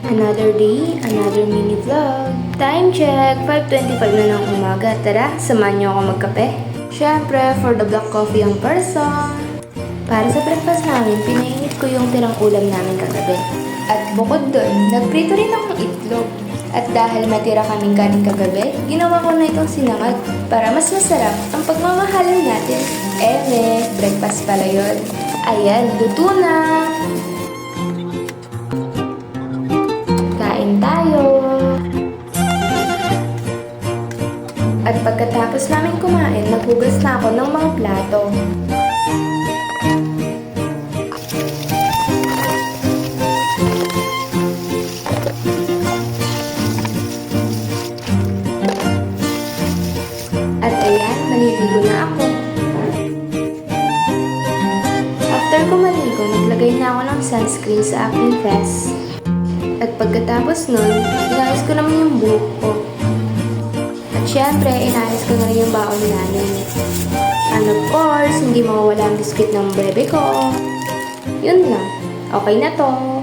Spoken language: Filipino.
Another day, another mini vlog. Time check, 5:25 na ng umaga. Tara, samahan niyo ako magkape. Siyempre, for the black coffee ang person. Para sa breakfast namin, pinainit ko yung tirang ulam namin kagabi. At bukod doon, nagprito rin akong itlog. At dahil matira kaming kanin kagabi, ginawa ko na itong sinangag para mas masarap ang pagmamahalan natin. Breakfast pala yun. Ayan, luto na! Kain tayo! At pagkatapos namin kumain, naghugas na ako ng mga plato. At ayan, maliligo na ako. After ko maligo, naglagay na ako ng sunscreen sa aking face. At pagkatapos nun, inayos ko naman yung buhok ko. At syempre, inayos ko na rin yung baon namin. And of course, hindi mawawala ang biscuit ng bebe ko. Yun lang. Okay na to.